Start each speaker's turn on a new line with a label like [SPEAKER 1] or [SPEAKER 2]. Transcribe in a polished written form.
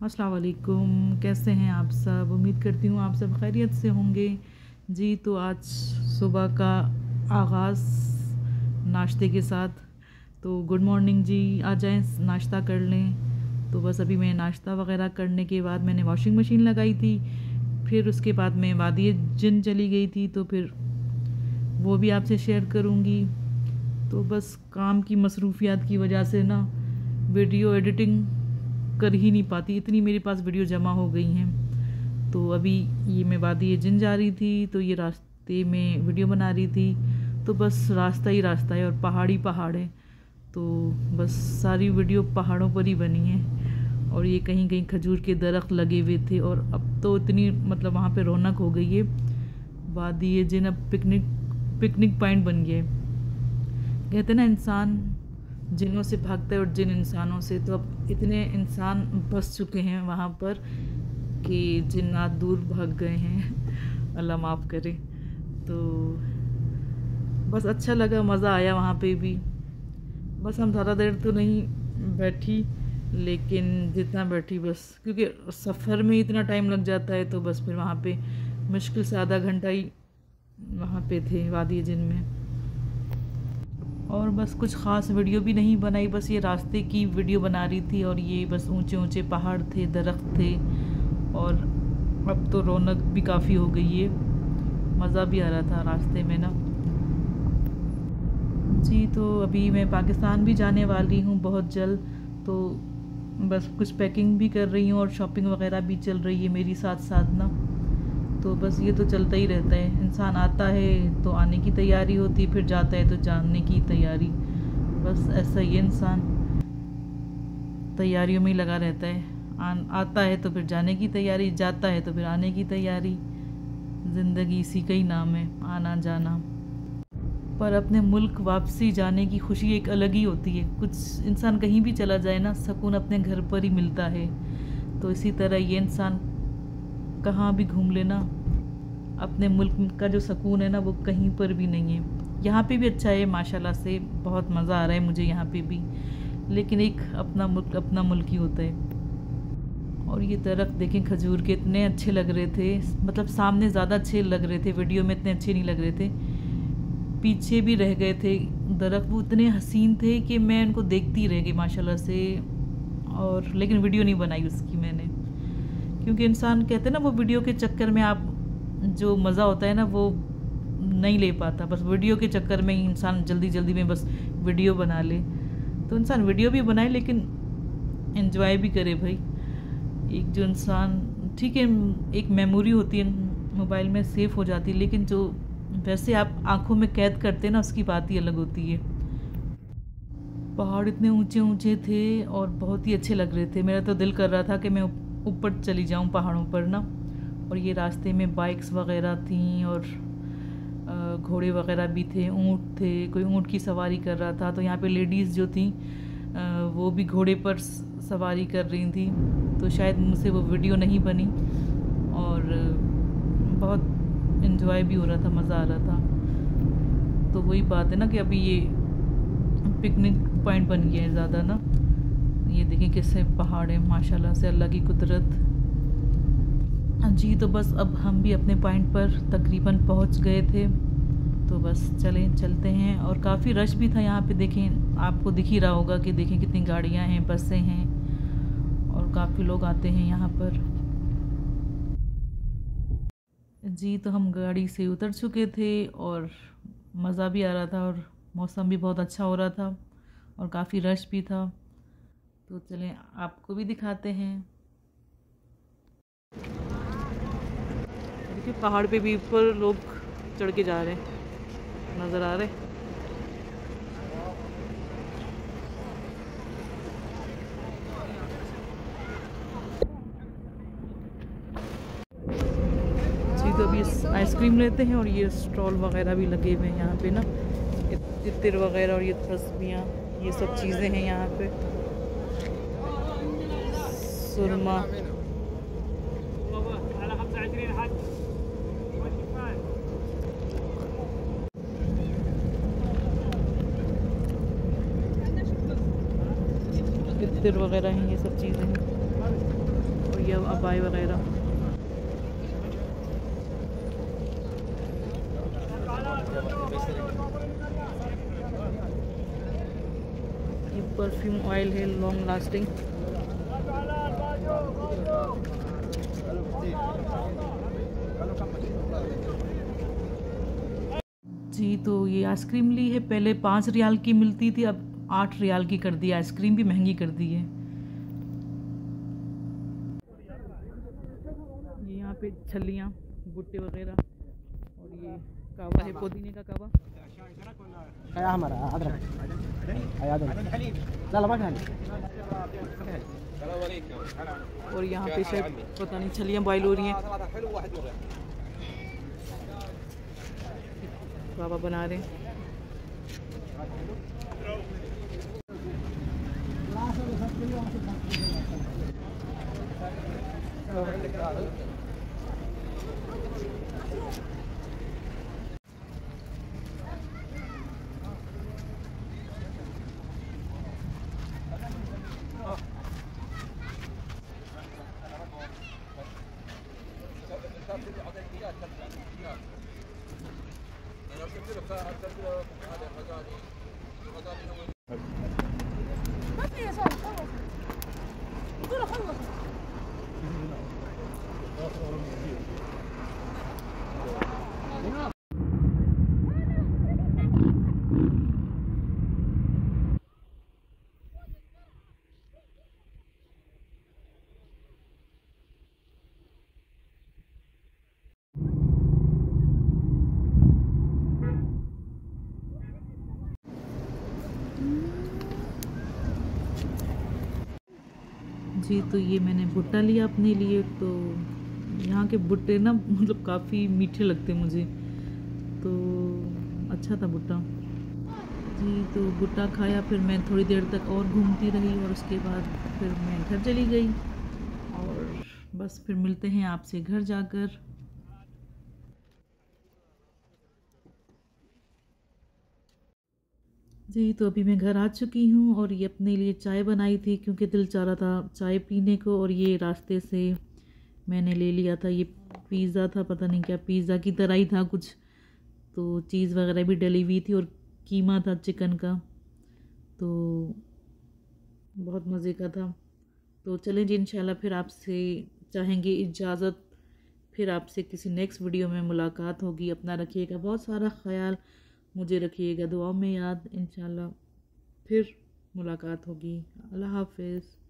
[SPEAKER 1] अस्सलाम वालेकुम, कैसे हैं आप सब। उम्मीद करती हूँ आप सब खैरियत से होंगे जी। तो आज सुबह का आगाज़ नाश्ते के साथ। तो गुड मॉर्निंग जी, आ जाएं नाश्ता कर लें। तो बस अभी मैं नाश्ता वगैरह करने के बाद मैंने वॉशिंग मशीन लगाई थी, फिर उसके बाद मैं वादी जिन चली गई थी, तो फिर वो भी आपसे शेयर करूँगी। तो बस काम की मसरूफियात की वजह से ना वीडियो एडिटिंग कर ही नहीं पाती, इतनी मेरे पास वीडियो जमा हो गई हैं। तो अभी ये मैं वादी जिन जा रही थी, तो ये रास्ते में वीडियो बना रही थी। तो बस रास्ता ही रास्ता है और पहाड़ी पहाड़ है, तो बस सारी वीडियो पहाड़ों पर ही बनी है। और ये कहीं कहीं खजूर के दरख्त लगे हुए थे, और अब तो इतनी मतलब वहाँ पे रौनक हो गई है। वादी जिन अब पिकनिक पॉइंट बन गया है। कहते ना इंसान जिनों से भागता है और जिन इंसानों से, तो अब इतने इंसान बस चुके हैं वहाँ पर कि जिन्नात दूर भाग गए हैं, अल्लाह माफ़ करे। तो बस अच्छा लगा, मज़ा आया वहाँ पे भी। बस हम ज़्यादा देर तो नहीं बैठी, लेकिन जितना बैठी बस, क्योंकि सफ़र में इतना टाइम लग जाता है, तो बस फिर वहाँ पे मुश्किल से आधा घंटा ही वहाँ पे थे वादी जिन में। और बस कुछ ख़ास वीडियो भी नहीं बनाई, बस ये रास्ते की वीडियो बना रही थी। और ये बस ऊंचे ऊंचे पहाड़ थे, दरख्त थे, और अब तो रौनक भी काफ़ी हो गई है, मज़ा भी आ रहा था रास्ते में ना जी। तो अभी मैं पाकिस्तान भी जाने वाली हूँ बहुत जल्द, तो बस कुछ पैकिंग भी कर रही हूँ और शॉपिंग वगैरह भी चल रही है मेरी साथ साथ ना। तो बस ये तो चलता ही रहता है, इंसान आता है तो आने की तैयारी होती, फिर जाता है तो जाने की तैयारी। बस ऐसा ही इंसान तैयारियों में ही लगा रहता है। आता है तो फिर जाने की तैयारी, जाता है तो फिर आने की तैयारी। ज़िंदगी इसी का ही नाम है, आना जाना। पर अपने मुल्क वापसी जाने की खुशी एक अलग ही होती है। कुछ इंसान कहीं भी चला जाए ना, सुकून अपने घर पर ही मिलता है। तो इसी तरह ये इंसान कहाँ भी घूम लेना, अपने मुल्क का जो सुकून है ना, वो कहीं पर भी नहीं है। यहाँ पे भी अच्छा है माशाल्लाह से, बहुत मज़ा आ रहा है मुझे यहाँ पे भी, लेकिन एक अपना मुल्क ही होता है। और ये दरख्त देखें खजूर के, इतने अच्छे लग रहे थे, मतलब सामने ज़्यादा अच्छे लग रहे थे, वीडियो में इतने अच्छे नहीं लग रहे थे। पीछे भी रह गए थे दरख्त, वो इतने हसीन थे कि मैं उनको देखती रह गई माशाल्लाह से। और लेकिन वीडियो नहीं बनाई उसकी मैंने, क्योंकि इंसान कहते हैं ना, वो वीडियो के चक्कर में आप जो मज़ा होता है ना वो नहीं ले पाता। बस वीडियो के चक्कर में ही इंसान जल्दी जल्दी में बस वीडियो बना ले। तो इंसान वीडियो भी बनाए लेकिन एंजॉय भी करे भाई। एक जो इंसान, ठीक है, एक मेमोरी होती है मोबाइल में सेव हो जाती है, लेकिन जो वैसे आप आंखों में कैद करते हैं ना, उसकी बात ही अलग होती है। पहाड़ इतने ऊंचे ऊंचे थे और बहुत ही अच्छे लग रहे थे। मेरा तो दिल कर रहा था कि मैं ऊपर चली जाऊं पहाड़ों पर ना। और ये रास्ते में बाइक्स वगैरह थी और घोड़े वगैरह भी थे, ऊँट थे, कोई ऊँट की सवारी कर रहा था। तो यहाँ पे लेडीज़ जो थी वो भी घोड़े पर सवारी कर रही थी। तो शायद मुझसे वो वीडियो नहीं बनी, और बहुत इन्जॉय भी हो रहा था, मज़ा आ रहा था। तो वही बात है ना कि अभी ये पिकनिक पॉइंट बन गया है ज़्यादा ना। ये देखें कैसे पहाड़ है माशाल्लाह से, अल्लाह की कुदरत जी। तो बस अब हम भी अपने पॉइंट पर तकरीबन पहुंच गए थे, तो बस चलते हैं। और काफ़ी रश भी था यहाँ पे, देखें आपको दिख ही रहा होगा कि देखें कितनी गाड़ियाँ हैं, बसें हैं, और काफ़ी लोग आते हैं यहाँ पर जी। तो हम गाड़ी से उतर चुके थे और मज़ा भी आ रहा था, और मौसम भी बहुत अच्छा हो रहा था, और काफ़ी रश भी था। तो चलें आपको भी दिखाते हैं। देखिए पहाड़ पे भी ऊपर लोग चढ़ के जा रहे हैं, नज़र आ रहे। जी तो अभी आइसक्रीम लेते हैं, और ये स्टॉल वगैरह भी लगे हुए हैं यहाँ पे ना, इत्र वगैरह और ये तस्बियाँ, ये सब चीज़ें हैं यहाँ पे, सुरमा। इत्र वगैरह हैं, ये सब चीज़ें हैं। चाय वगैरह। ये परफ्यूम ऑयल है लॉन्ग लास्टिंग। जी तो ये आइसक्रीम ली है, पहले 5 रियाल की मिलती थी, अब 8 रियाल की कर दी है। आइसक्रीम भी महंगी कर दी है। ये यहाँ पे छलियाँ, भुट्टे वगैरह, और ये कावा है, पुदीने का कावा। और यहाँ पे शायद पता नहीं छलियाँ बॉयल हो रही हैं, कावा बना रहे हैं। जी तो ये मैंने भुट्टा लिया अपने लिए। तो यहाँ के भुट्टे ना मतलब काफ़ी मीठे लगते मुझे, तो अच्छा था भुट्टा। जी तो भुट्टा खाया, फिर मैं थोड़ी देर तक और घूमती रही और उसके बाद फिर मैं घर चली गई। और बस फिर मिलते हैं आपसे घर जाकर। जी तो अभी मैं घर आ चुकी हूँ और ये अपने लिए चाय बनाई थी क्योंकि दिल चाह रहा था चाय पीने को। और ये रास्ते से मैंने ले लिया था, ये पिज़्ज़ा था, पता नहीं क्या पिज़्ज़ा की तरह ही था कुछ, तो चीज़ वगैरह भी डली हुई थी और कीमा था चिकन का, तो बहुत मज़े का था। तो चलें जी, इंशाल्लाह फिर आपसे चाहेंगे इजाज़त, फिर आपसे किसी नेक्स्ट वीडियो में मुलाकात होगी। अपना रखिएगा बहुत सारा ख्याल, मुझे रखिएगा दुआओं में याद। इंशाल्लाह फिर मुलाकात होगी। अल्लाह हाफ़िज़।